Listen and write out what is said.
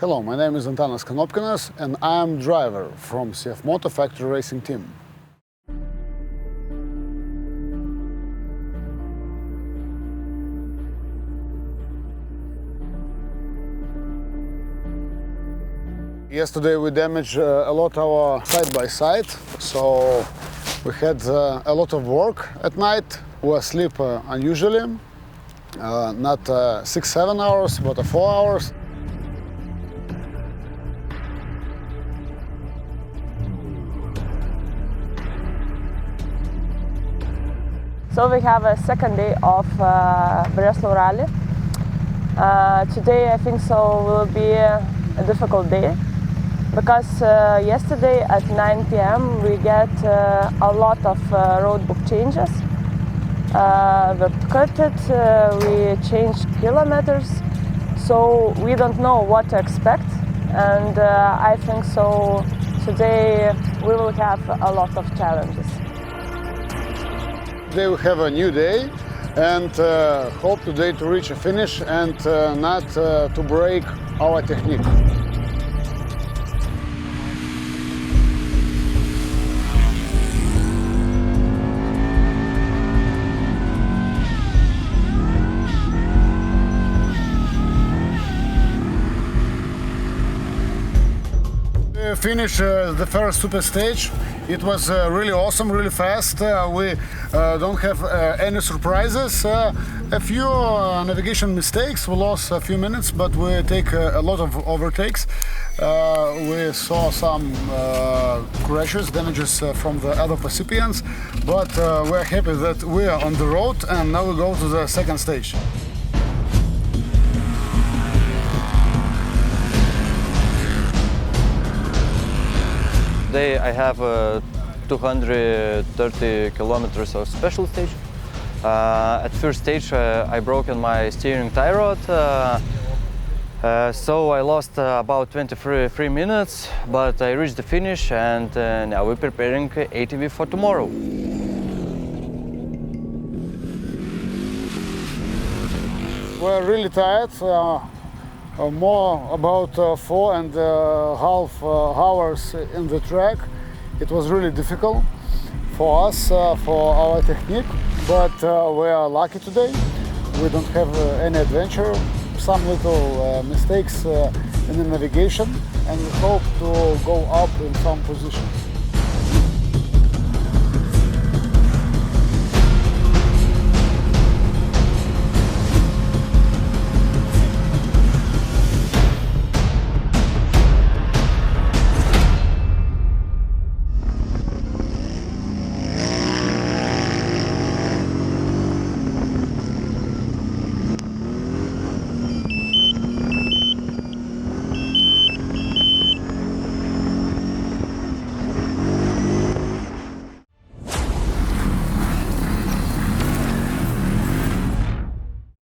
Hello, my name is Antanas Kanopkinas and I am driver from CFMOTO factory racing team. Yesterday we damaged a lot our side-by-side, so we had a lot of work at night. We sleep unusually, not 6-7 hours, but 4 hours. So we have a second day of Breslau Rallye. Today I think so will be a difficult day because yesterday at 9 p.m. we get a lot of road book changes. We're cutted, we changed kilometers, so we don't know what to expect, and I think so today we will have a lot of challenges. Today we have a new day and hope today to reach a finish and not to break our technique. We finished the first super stage. It was really awesome, really fast. We don't have any surprises. A few navigation mistakes. We lost a few minutes, but we take a lot of overtakes. We saw some crashes, damages from the other participants, but we're happy that we are on the road and now we go to the second stage. Today I have 230 kilometers of special stage. At first stage I broken my steering tie rod, so I lost about 23 minutes, but I reached the finish and now we're preparing ATV for tomorrow. We're really tired. More about 4.5 hours in the track. It was really difficult for us, for our technique, but we are lucky today. We don't have any adventure, some little mistakes in the navigation, and we hope to go up in some positions.